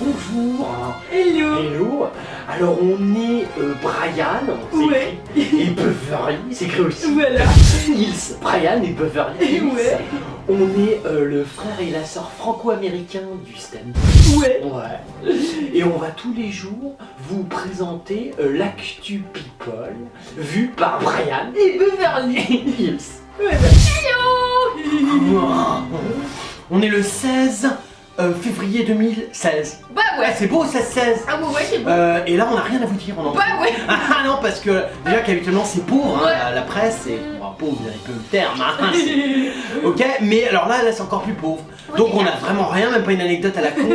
Bonjour. Hello. Hello. Alors on est Brian, Ouais. et Beverly, c'est écrit aussi. Voilà. Hills. Brian et Beverly Hills. Ouais. On est le frère et la sœur franco-américains du stand. Ouais. Ouais. Et on va tous les jours vous présenter l'actu people vu par Brian Et Beverly. Hills. Voilà. On est le 16 février 2016. Bah ouais. C'est beau 16-16. Ah ouais, c'est bon. Et là on n'a rien à vous dire, on en Bah ouais. Ah non, parce que déjà qu'habituellement c'est pauvre, hein, Ouais. la presse, et bon, pauvre, vous avez peu le terme, hein, ok, mais alors là c'est encore plus pauvre. Ouais, Donc c'est on a ça. vraiment rien, même pas une anecdote à la con.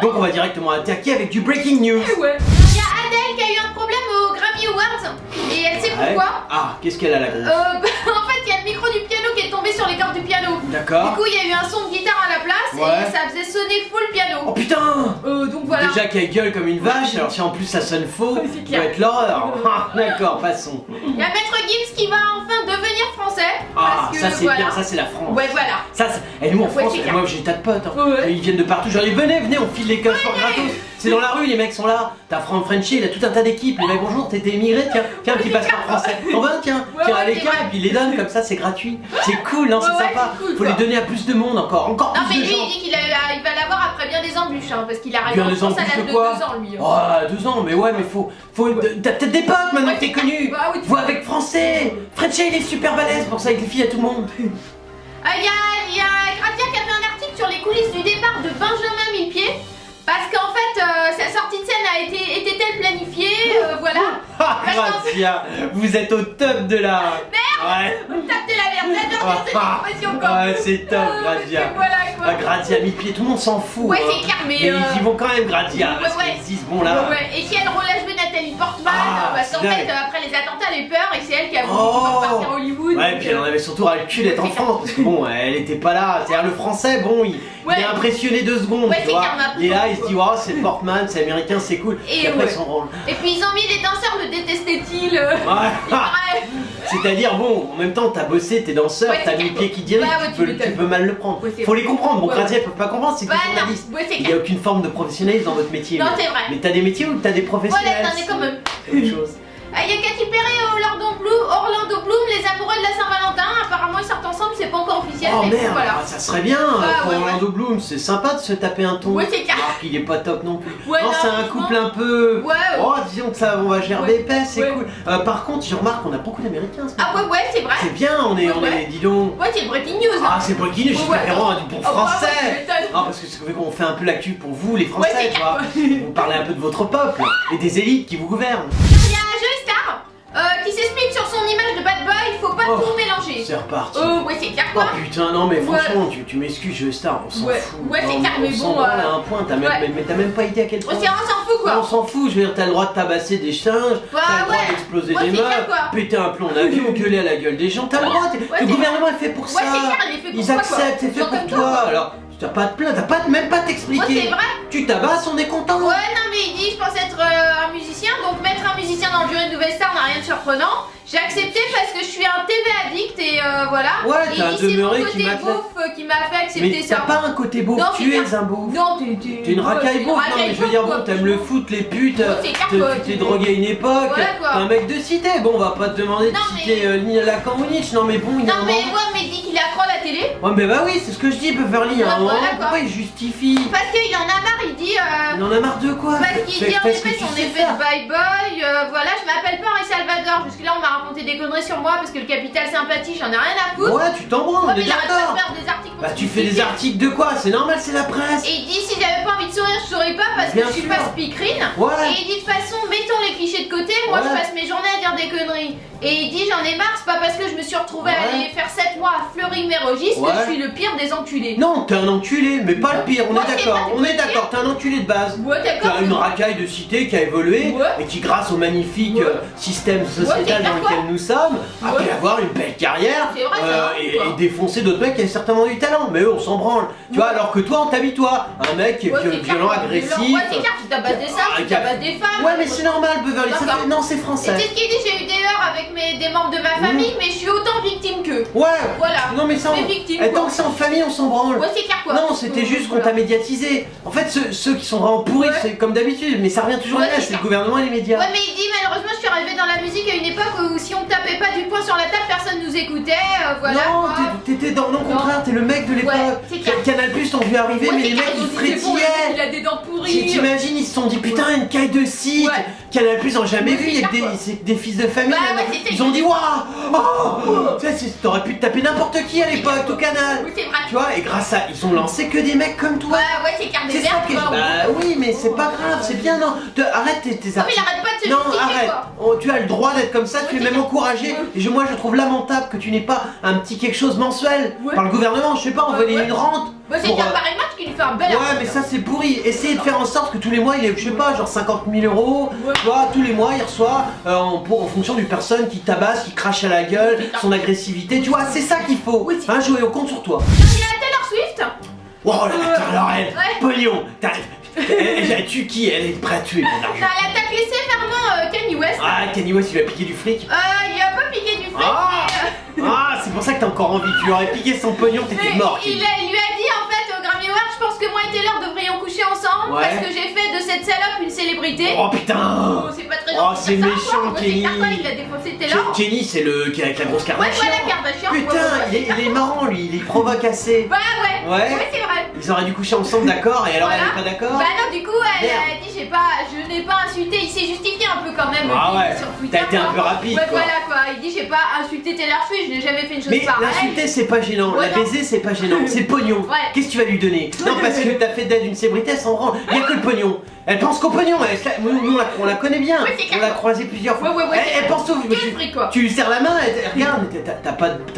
Donc on va directement attaquer avec du breaking news. Ouais. Il y a Adèle qui a eu un problème au Grammy Awards et elle sait pourquoi. Ah, qu'est-ce qu'elle a la grosse En fait, il y a le micro du piano qui est tombé sur les cordes du piano. Du D'accord. coup, il y a eu un son de guitare à la place Ouais. et ça faisait sonner fou le Oh piano. putain. Donc voilà. Déjà qu'elle gueule comme une vache, alors si en plus ça sonne faux, Ouais, c'est ça clair. va être l'horreur. Ah, d'accord, passons. Il y a Maître Gims qui va enfin devenir français. Ah, parce que, ça c'est voilà. bien, ça c'est la France. Ouais, voilà. Ça, et nous en Ouais, France, c'est clair. moi j'ai des tas de potes, hein. Ouais. Et ils viennent de partout. Genre, venez, on file les coffres gratos. C'est dans la rue, les mecs sont là. T'as Franck Frenchy, il a tout un tas d'équipes. Les mecs, bonjour, t'étais immigré, tiens, un petit passeport français. On va, tiens, Ouais, tiens, ouais, allez, c'est tiens, vrai. et puis il les donne comme ça, c'est gratuit. C'est cool, non, c'est Ouais, ouais, sympa. c'est cool, Faut quoi. les donner à plus de monde encore Non, mais plus de lui, gens. il dit qu'il va l'avoir après bien des embûches, hein, parce qu'il arrive Bien en des France à embûches l'âge de de quoi 2 ans, lui. hein. Oh, 2 ans, mais ouais, mais faut. T'as peut-être des potes maintenant Ouais, que t'es c'est connu. Bah oui, tu Vois avec français. Frenchy, il est super balèze pour ça, avec les filles à tout le monde. Il y a Gradia qui a fait un article sur les coulisses du départ de Benjamin Millepied. Parce qu'en fait, sa sortie de scène était-elle planifiée voilà. Ah, Parce qu'en fait, Gracia, vous êtes au top de la. Ouais. tape de la merde, j'adore cette expression quoi. Ouais, c'est top, Gradia. Voilà quoi. Ah, Gradia mi-pied, tout le monde s'en fout. Ouais, hein. c'est clair, mais. Mais ils y vont quand même, Gradia. Parce ouais. qu'ils se disent, bon là. Ouais, et si elle relâche Nathalie Portman, Ah, parce qu'en c'est fait, dingue. après les attentats, elle a eu peur et c'est elle qui a voulu Oh. partir à Hollywood. Ouais, donc, puis elle en avait surtout ras le cul d'être en c'est France. Parce que bon, elle était pas là. C'est-à-dire, le français, bon, il Ouais. est impressionné 2 secondes. Ouais, tu c'est vois. clair, mais Il est là, après, il se dit, oh, c'est Portman, c'est américain, c'est cool. Et Et après, ouais. ils s'en branlent. Et puis ils ont mis les danseurs, le détestaient-ils il Ouais. paraît. C'est-à-dire, bon, en même temps, t'as bossé, t'es danseur, Ouais, t'as c'est mis clair. pied qui dirige, Bah ouais, tu, tu m'étonnes. peux mal le prendre. Ouais, c'est Faut les comprendre. Bon, Ouais, Gradia, ouais. ils peuvent pas comprendre, c'est que Bah des journalistes. non, ouais, c'est Il n'y clair. a aucune forme de professionnalisme dans votre métier. Non, mais- c'est vrai. Mais t'as des métiers où t'as des professionnels. Voilà, t'en es quand même. C'est autre chose. Il y a Katy Perry et Orlando Bloom, les amoureux de la Saint-Valentin. Apparemment, ils sortent ensemble, c'est pas encore officiel. Oh mais merde, voilà. ça serait bien Ah, pour ouais, Orlando Bloom, c'est sympa de se taper un ton. Ouais, c'est clair. Alors qu'il est pas top non plus. Ouais, non, non, c'est un franchement. couple un peu. Ouais, Oh, disons que ça, on va gerber Ouais. épais, c'est Ouais. cool. Par contre, je remarque qu'on a beaucoup d'Américains. ce Ah matin. ouais, c'est vrai. C'est bien, on est, Ouais. dis donc. Ouais, c'est breaking news. Ah, c'est breaking news, je suis Ouais. préférant du bon Ah, ouais, ouais, tu français. m'étonnes. Ah, parce que c'est qu'on fait un peu l'actu pour vous, les Ouais, Français, c'est tu vois. clair. Vous parlez un peu de votre peuple et des élites qui vous gouvernent. Il y a Joey Star qui s'explique sur son image de bad boy, il faut pas Oh, tout mélanger. C'est reparti. Ouais, c'est clair Oh quoi. putain, non mais Ouais. franchement, tu m'excuses, je star, on s'en Ouais. fout. Ouais, c'est Non, clair, mais on s'en bon, branle à un point, t'as même, ouais. mais t'as même pas idée à quel point. On s'en fout On quoi. s'en fout, je veux dire, t'as le droit de tabasser des singes, Bah, t'as le droit ouais. d'exploser Ouais, des c'est clair, meufs, quoi. péter un plomb en avion, gueuler à la gueule des gens, t'as le droit, le c'est gouvernement est fait pour Ouais, ça. c'est clair, il est fait pour Ils ça, quoi. acceptent, c'est fait Gens pour comme toi. toi, quoi. Alors, t'as pas de plainte, t'as pas même pas Ouais, t'expliquer. c'est vrai. Tu tabasses, on est content. Ouais, non, mais il dit je pense être un musicien, donc mettre un musicien dans le jury de Nouvelle Star n'a rien de surprenant. J'ai accepté parce que je suis un TV addict et voilà. Ouais, et t'as un il dit, c'est demeuré mon qui côté m'a fait- beauf qui m'a fait accepter Mais ça. t'as pas un côté beau, Non, tu c'est es clair. un beau. Non, T'es une racaille beauf, non mais je veux dire, bon, t'aimes le foot, les putes, c'est clair, tu quoi, t'es tu- drogué à une époque, Ouais, quoi. t'es un mec de cité, bon, on va pas te demander de Non, citer ni Lacan ou Nietzsche, non mais bon, il y a Non, un mais moment. ouais, mais il dit qu'il est accro à la télé. Ouais, mais bah oui, c'est ce que je dis, Beverly, il y a un Ouais, moment, voilà, quoi. pourquoi il justifie? Parce qu'il en a marre, il dit. Il en a marre de quoi? Parce qu'il dit en Fais ce que effet tu son sais effet faire. de bye boy, voilà, je m'appelle pas Henri Salvador, jusque-là on m'a raconté des conneries sur moi parce que le capital sympathie, j'en ai rien à foutre. Ouais, tu t'en branles, Ouais, on mais est il arrête pas d'accord. de faire des articles pour Bah se tu fais des justifier. articles de quoi? C'est normal, c'est la presse. Et il dit si j'avais pas envie de sourire, je souris pas parce Bien que je suis sûr. pas speakerine. Ouais. Et il dit de toute façon, mettons les clichés de côté, moi Ouais. je passe mes journées à dire des conneries. Et il dit j'en ai marre, c'est pas parce que je me suis retrouvée à Ouais. aller faire 7 mois à Fleury-Mérogis Ouais. que je suis le pire des enculés. Non, t'es un enculé, mais pas le pire, on Moi, est c'est d'accord, pas on est le d'accord, t'es un enculé de base. Ouais, d'accord. T'as une racaille de cité qui a évolué Ouais. et qui, grâce au magnifique Ouais. système c'est sociétal clair, dans quoi. lequel nous sommes, a pu Ouais. avoir une belle carrière C'est vrai, ça, et, quoi. et défoncer d'autres mecs qui avaient certainement du talent. Mais eux, on s'en branle. Tu vois, alors que toi, on t'habille, toi, un mec qui est Ouais, c'est violent agressif. Ouais, c'est clair, tu tabasses des singes, tu tabasses des femmes. Ouais, mais c'est normal, Beverly. Ça fait... Non, c'est Et français. c'est ce qu'il dit, j'ai eu des heurts avec des membres de ma famille, mais je suis autant victime qu'eux. Ouais. Voilà. Non, mais ça. Mais victime, Tant quoi. que c'est en famille, on s'en branle. Ouais, c'est clair quoi. Non, c'était juste qu'on t'a médiatisé. En fait, ceux qui sont vraiment pourris, Ouais. c'est comme d'habitude, mais ça revient toujours Ouais, à là, c'est c'est le ça. gouvernement et les médias. Ouais, mais il dit malheureusement, je suis arrivée dans la musique à une époque où si on tapait pas du poing sur la table, personne nous écoutait. Voilà. Non, quoi. t'étais dans. Non, au contraire, t'es le mec de l'époque. Ouais, c'est clair. Canal Plus t'ont vu arriver, Ouais, mais c'est les clair, mecs ils ont ils dit, c'est bon, le mec, frétillaient. il a des dents pourries. T'imagines, ils se sont dit putain, une caille de site. Ouais. Canal Plus ont jamais Ouais, vu, il y a c'est que clair, des fils de famille. Bah ouais, c'est Ils ont dit waouh. Tu sais, t'aurais pu te taper n'importe qui à l'époque, au canal. Oui, c'est vrai. Tu vois, et grâce à. Ils ont lancé que des mecs comme toi. Ouais, c'est clair des C'est ça verres. que Bah oui, mais c'est pas grave, c'est bien, non. Arrête tes Non, mais il arrête pas de se Non, justifier, arrête. quoi. Tu as le droit d'être comme ça, tu es Ouais, même c'est encouragé. Ouais. Et moi, je trouve lamentable que tu n'aies pas un petit quelque chose mensuel Ouais. par le gouvernement. Je sais pas, envoyer Ouais. une rente. Bah, c'est pour, bien Paris Match qui lui fait un bel Ouais, mais ça c'est pourri. Essayez de faire en sorte que tous les mois il ait, je sais pas, genre 50 000 euros. Ouais. Tu vois, tous les mois il reçoit en fonction du personne qui tabasse, qui crache à la gueule, son agressivité. Tu vois, c'est ça qu'il faut. Oui, c'est- Hein, jouer au compte sur toi. Il y a Taylor Swift. Oh là, alors elle, Ouais. pognon. Elle tue qui? Elle est prête à tuer mon argent. Elle a taclé sévèrement Kanye West. Ah, Kanye West, il lui a piqué du fric. Il lui a pas piqué du fric. Ah, mais, ah, c'est pour ça que t'as encore envie. Tu lui aurais piqué son pognon, t'étais mais mort. il lui a dit en fait au Grammy Award, je pense que moi et Taylor devrions coucher ensemble Ouais. parce que j'ai fait de cette salope une célébrité. Oh putain. Oh, c'est pas très Oh, gentil de c'est dire ça, méchant, quoi. Ouais, Kenny. c'est clair, quoi, il a défoncé Taylor. Kenny, c'est le qui est avec la grosse Ouais, Kardashian. voilà Kardashian. Putain, Ouais, il est marrant lui, il provoque assez. Bah ouais. Ouais. Ouais, c'est vrai. Ils auraient dû coucher ensemble, d'accord, et alors Voilà. elle est pas d'accord? Bah non, du coup, elle Merde. a dit je n'ai pas insulté. Il s'est justifié un peu quand même. Ah ouais, sur Twitter, t'as été un quoi. peu rapide, Ouais, quoi. voilà quoi. Il dit j'ai pas insulté Taylor Swift, je n'ai jamais fait une chose Mais pareille. l'insulter c'est pas gênant, Ouais, la non. baiser c'est pas gênant, c'est le pognon. Ouais. Qu'est-ce que tu vas lui donner? Non, parce que t'as fait d'elle une célébrité, elle s'en rend. Il y a que le pognon. Elle pense qu'au pognon, nous on la connaît bien. Ouais, c'est clair. On l'a croisée plusieurs fois. Ouais, Elle pense au. Que le fric, quoi. Tu lui serres la main, regarde, t'as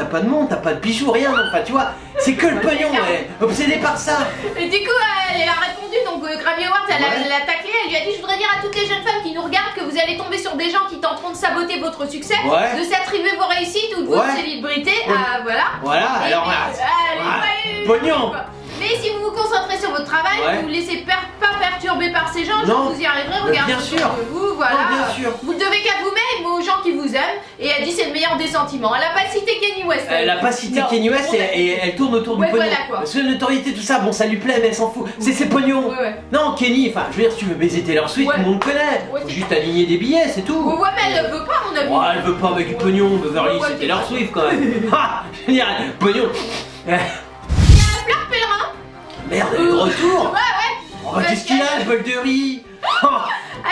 pas de monde, t'as pas de bijoux, rien. Enfin, tu vois, c'est que le Ouais, pognon, c'est clair. elle est obsédée par ça. Et du coup, elle a répondu, donc Grammy Awards, elle l'a taclé, elle lui a dit je voudrais dire à toutes les jeunes femmes qui nous regardent que vous allez tomber sur des gens qui tenteront de saboter votre succès, Ouais. de s'attribuer vos réussites ou de votre Ouais. célébrité, Ouais. voilà. Voilà, Et alors. puis, allez, pognon. quoi. Mais si vous vous concentrez sur votre travail, Ouais. vous vous laissez pas perturber par ces gens, Non. vous y arriverez, Mais regardez bien autour sûr. de vous, voilà. Non, bien sûr. Vous le devez qu'à vous-même, aux gens qui vous aiment, et elle dit c'est le meilleur des sentiments. Elle a pas cité Kanye West. Elle a pas cité Non. Kanye West et elle tourne autour Ouais, du pognon. voilà, quoi. Parce que la notoriété, tout ça, bon, ça lui plaît, mais elle s'en fout. C'est ses pognons. Ouais, ouais. Non, Kenny, enfin, je veux dire, si tu veux baiser Taylor Swift, Ouais. tout le monde connaît. Ouais, Faut c'est juste aligner des billets, c'est tout. Ouais, mais elle veut pas, à mon avis. Ouais, elle veut pas avec du pognon, Beverly, Ouais, c'est c'est Taylor vrai. Swift quand même. Ha, je veux dire, pognon. Il y a Fleur Pèlerin. Merde, elle est de retour. Ouais, ouais. Oh, bah, qu'est-ce qu'il a, le bol de riz? Oh,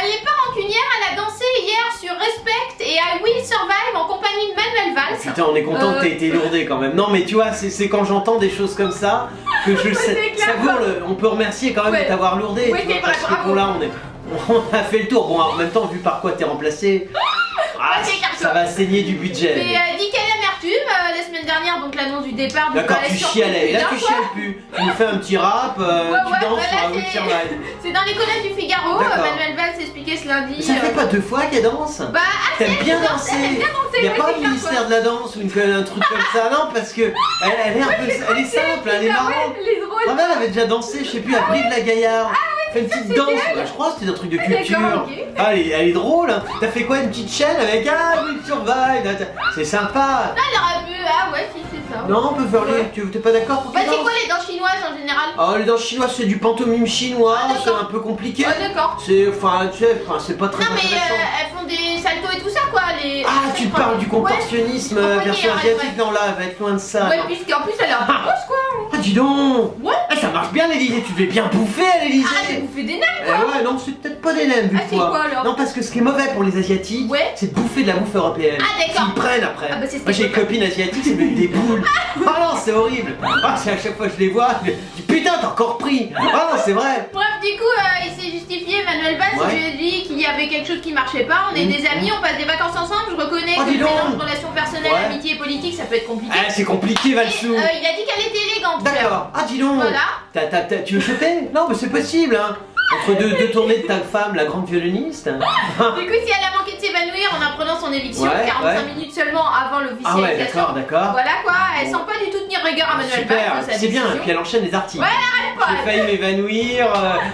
Elle est pas rancunière, elle a dansé hier sur Respect et I Will Survive en compagnie de Manuel Valls. putain, on est content que t'aies été lourdé quand même. Non, mais tu vois, c'est quand j'entends des choses comme ça que je sais. c'est clair, Savoure on peut remercier quand même Ouais. de t'avoir lourdé. Oui, tu vois, c'est vrai, parce que bravo. bon, là, on a fait le tour. Bon, en même temps, vu par quoi t'es remplacé, c'est clair, ça va saigner du budget. Mais dit quelle amertume la semaine dernière, donc l'annonce du départ. D'accord, elle tu est sur chialais. Et là, Twitter, tu quoi. chiales plus. Tu nous fais un petit rap, tu danses voilà, sur un Will c'est- Survive. C'est dans les colonnes du Figaro, D'accord. Manuel Valls expliquait ce lundi. Mais ça fait pas 2 fois qu'elle danse? Bah, T'aimes bien elle danser? aime bien danser, Il y a ouais, pas c'est un clair, ministère de la danse ou un truc comme ça, non? Parce que elle est un peu, elle est simple, elle est marrante. Elle est drôle. Ah, elle avait déjà dansé, je sais plus, à Brive-la-Gaillarde. Fait une petite danse, bah, je crois que c'était un truc de culture. d'accord, ok. Ah, elle est drôle, hein. T'as fait quoi, une petite chaîne avec Will Survive? C'est sympa. Elle aurait pu, ah ouais, si, c'est ça. Non, Beverly, Ouais. t'es pas d'accord pour Bah, qu'il c'est danse? quoi les danses chinoises en général? Oh, les danses chinoises, c'est du pantomime chinois, Ah, c'est d'accord. un peu compliqué. Ouais, d'accord. C'est, enfin, tu sais, c'est pas très Non, mais intéressant. elles font des saltos et tout ça, quoi. Les... Ah, tu parles du contorsionnisme Ouais. version Ouais, asiatique? ouais. Non, là, elle va être loin de ça. Ouais, non. puisqu'en plus, elle a un peu grosse, quoi. Ah, dis donc. Ouais. Ah, ça marche bien l'Elysée, tu devais bien bouffer à l'Elysée. Arrête de bouffer des nems, Eh quoi. ouais, non, c'est peut-être pas des nems vu Ah, le c'est poids. quoi, alors? Non, parce que ce qui est mauvais pour les Asiatiques, Ouais. c'est de bouffer de la bouffe européenne. Ah, d'accord. Ils prennent après. Ah, bah, c'est ce Moi, que j'ai je des copines asiatiques, c'est des boules. Ah non, c'est horrible. Ah, c'est à chaque fois que je les vois, je dis putain, t'as encore pris. Ah non, c'est vrai. Bref, du coup, il s'est justifié, Manuel Valls, Ouais. il lui a dit qu'il y avait quelque chose qui marchait pas. On est des amis, on passe des vacances ensemble. Je reconnais Oh, que dis le donc. mélange de relations personnelles, Ouais. amitié et politique, ça peut être compliqué. Ah, c'est compliqué, Et, Valsou. il a dit qu'elle était élégante. Fleur. D'accord. Ah, dis donc. Voilà. Tu veux choper? Non, mais c'est possible, hein. Entre deux tournées de ta femme, la grande violoniste. Du coup, si elle a manqué de s'évanouir en apprenant son éviction, Ouais, 45 minutes seulement avant Ah ouais, l'officialisation. d'accord. Voilà quoi, elle sent pas du tout tenir rigueur à Manuel Valls Super, de sa c'est bien, décision. puis elle enchaîne les articles. Ouais, elle arrête pas. J'ai failli m'évanouir,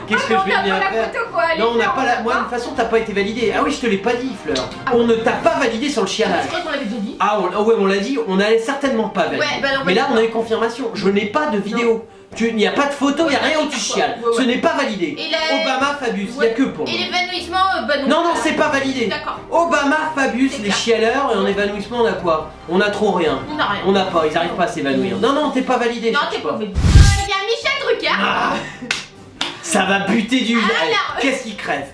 qu'est-ce que je vais bien On a pas la faire? photo quoi. elle Non, on est n'a pas la. là, Moi, de toute façon, t'as pas été validé. Ah oui, je te l'ai pas dit, Fleur. On ne t'a pas validé sur le chialage. Je crois qu'on l'avait déjà dit. Ah ouais, on l'a dit, on allait certainement pas valider. Ouais, bah non, Mais là, bah, on a eu confirmation. Je n'ai pas de vidéo. Il n'y a pas de photo, il n'y a rien où tu chiales. Ouais, ouais. Ce n'est pas validé. Et la- Obama, Fabius, il n'y a que pour. Et l'évanouissement, bah non. Non, non, c'est pas validé. D'accord. Obama, Fabius, C'est les clair. chialeurs, et en évanouissement, on a quoi? On a trop rien. On a rien. On n'a pas, ils arrivent pas à s'évanouir. Non, non, t'es pas validé. Non, cherche t'es pas. pas validé. Il y a Michel Drucker. Ah, ça va buter du. Alors. Allez, qu'est-ce qui crève?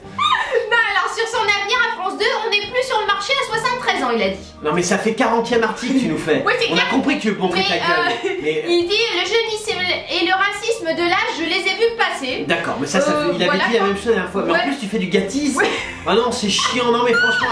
Non, alors sur son avenir à France 2, on n'est plus sur le marché à 73 ans, il a dit. Non, mais ça fait 40e article que tu nous fais. Oui, c'est On a clair. compris que tu veux montrer ta gueule. Mais. Il dit le jeunisme et le racisme de l'âge, je les ai vus passer. D'accord, mais ça fait- il avait voilà dit la quoi. même chose la dernière fois. Mais Ouais. en plus, tu fais du gâtisme. Ouais. Ah non, c'est chiant. Non, mais franchement,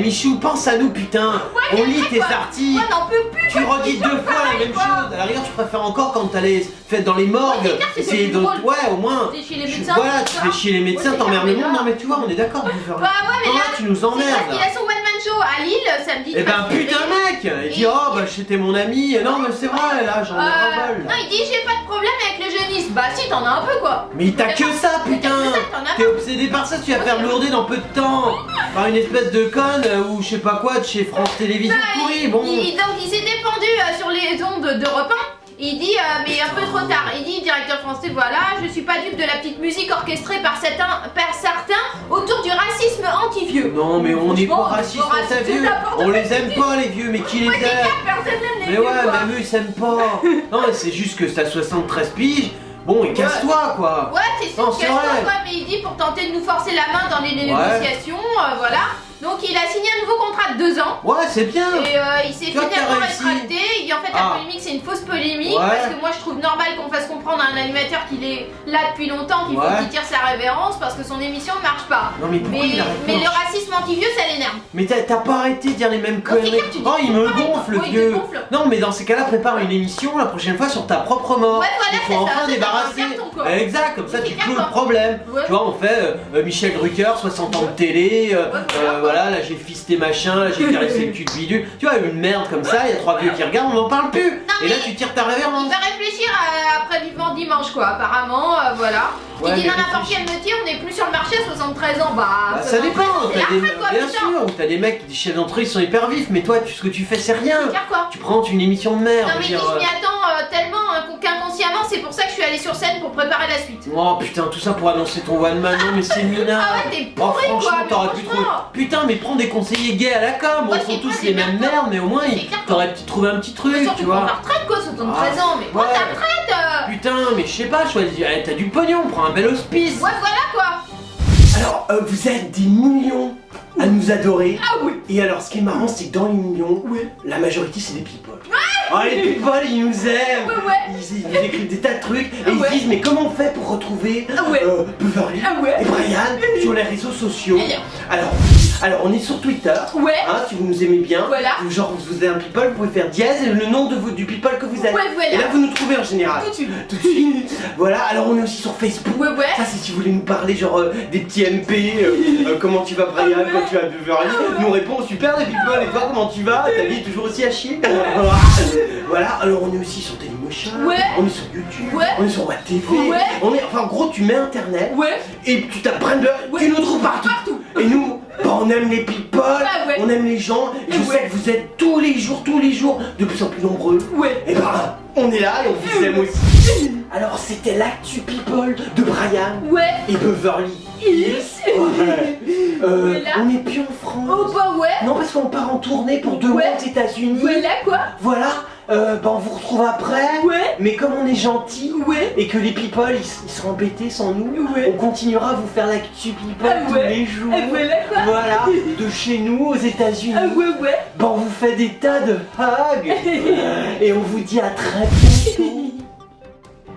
Michou, pense à nous, putain. On lit tes Moi, articles. n'en peux plus. Tu redis deux fois la même quoi. chose. À la rigueur, tu préfères encore quand t'allais faire dans les morgues. Ouais, c'est clair, c'est essayer plus de. drôle. Ouais, au moins. T'es chez les Tu- médecins, Voilà, tout tu ça. fais chier les médecins, Ouais, c'est t'emmerdes clair, le monde. mais là- Non, mais tu vois, on est d'accord. Bah ouais, mais Non, là, là, tu nous c'est parce emmerdes. qu'il a son one-man show à Lille samedi. Eh ben 13 février. putain mec, il dit Et- oh bah c'était mon ami, non mais c'est vrai là j'en ai ras-le-bol. Non, il dit j'ai pas de problème avec le jeunisme. Bah si, t'en as un peu quoi. Mais t'as que ça Mais t'as putain. que ça, t'en as T'es obsédé par ça, tu vas faire lourder dans peu de temps par une espèce de conne ou je sais pas quoi de chez France Télévisions Bah, pourri, bon. donc il s'est défendu sur les ondes d'Europe 1. Il dit mais un peu trop tard. Il dit directeur français voilà, je suis pas dupe de la petite musique orchestrée par certains autour du racisme anti-vieux. Non mais on n'est pas Franchement, raciste, on est pas t'as raciste, vu. c'est n'importe On quoi, les aime pas les vieux, mais qui les Ouais, c'est aime? clair, personne n'aime les Mais vieux, ouais, quoi. même eux ils s'aiment pas. Non mais c'est juste que t'as 73 piges, bon et casse-toi quoi. Ouais, c'est Non, sûr, c'est casse-toi vrai. quoi, mais il dit pour tenter de nous forcer la main dans les négociations, voilà. Donc il a signé un nouveau contrat de 2 ans. Ouais c'est bien. Et il s'est Tu vois que t'as finalement réussi. rétracté. Et en fait, Ah. la polémique, c'est une fausse polémique. Ouais. Parce que moi, je trouve normal qu'on fasse comprendre à un animateur qu'il est là depuis longtemps, qu'il faut Ouais. qu'il tire sa révérence parce que son émission ne marche pas. Non mais pourquoi il arrête pas? Mais le racisme anti-vieux, ça l'énerve. Mais t'as pas arrêté de dire les mêmes c'est conneries. clair, tu dis Oh, il me pareil, gonfle, quoi. Ouais, il te vieux. gonfle. Non, mais dans ces cas-là, prépare une émission la prochaine fois sur ta propre mort. Ouais, voilà, il c'est faut ça, enfin c'est débarrasser. un carton, quoi. Exact, comme ça C'est tu carton. clôt le problème. Ouais. Tu vois, on fait Michel Drucker, 60 ans de télé. Voilà, là j'ai fisté machin, là j'ai caressé le cul de bidule. Tu vois, une merde comme ça, il y a 3 vieux qui regardent, on n'en parle plus. Et là mais tu tires ta Il révérence. va réfléchir après Vivement Dimanche, quoi, apparemment, voilà. Ouais, il dit mais dans n'importe quel métier, on n'est plus sur le marché à 73 ans. Bah, Bah, ça dépend, c'est la t'as des, retraite, quoi, bien putain. sûr, ou t'as des mecs, des chefs d'entreprise, ils sont hyper vifs, mais toi, ce que tu fais, c'est rien. C'est clair, quoi. Tu prends une émission de merde. Non je mais veux il dit, dire, je m'y attends tellement qu'inconsciemment c'est pour ça que je suis allée sur scène pour préparer la suite. Oh putain, tout ça pour annoncer ton one man, non mais c'est minable. Ah ouais, t'es Oh pourri quoi, franchement, mais t'aurais pu trouver. franchement. Putain, mais prends des conseillers gays à la com, Ouais, ils font c'est tous pas les des mêmes merdes. merdes, mais au moins C'est clair. t'aurais pu trouver un petit truc, Mais surtout tu pour ta vois. retraite quoi, 73 Ah, ans, mais prends ouais. ta retraite Putain, mais je sais pas, choisis. T'as du pognon, prends un bel hospice. Ouais voilà quoi. Alors, vous êtes des millions à nous adorer. Ah oui. Et alors, ce qui est marrant, c'est que dans les millions, la majorité c'est des people. Ah, les people, ils nous aiment. Ouais. Ils nous écrivent des tas de trucs et Ah ils ouais. se disent mais comment on fait pour retrouver Ah ouais. Beverly Ah ouais. et Brian sur les réseaux sociaux. Bien. Alors on est sur Twitter. Ouais. Hein, si vous nous aimez bien, Voilà. genre vous êtes un people, vous pouvez faire dièse et le nom du people que vous êtes. Ouais, voilà. Et là vous nous trouvez en général. Tout de suite. Tout de suite. Voilà, alors on est aussi sur Facebook. Ouais ouais. Ça c'est si vous voulez nous parler genre des petits MP, comment tu vas Brian, Ah ouais. quand tu vas Beverly, Ah ouais. nous répond super les people et toi comment tu vas, ta vie est toujours aussi à chier. Voilà, alors on est aussi sur Dailymotion, Ouais. on est sur YouTube, Ouais. on est sur WebTV, Ouais. on est, enfin en gros tu mets internet Ouais. et tu tapes Brandon, Ouais. tu nous trouves partout. Et nous, bah, on aime les people, Ah ouais. on aime les gens, et je Ouais. sais que vous êtes tous les jours, de plus en plus nombreux. Ouais. Et bah, on est là et on vous aime aussi. Alors c'était l'actu people de Brian Ouais. et Beverly Hills. Ouais. Voilà. On n'est plus en France. Oh bah ouais. Non, parce qu'on part en tournée pour 2 mois Ouais. aux États-Unis. Voilà quoi. Voilà, bah on vous retrouve après. Ouais. Mais comme on est gentil Ouais. et que les people ils seront embêtés sans nous, Ouais. on continuera à vous faire l'actu people Ah tous ouais. les jours. Et voilà quoi. Voilà, de chez nous aux États-Unis. Ah ouais ouais. Bah on vous fait des tas de hugs et on vous dit à très bientôt.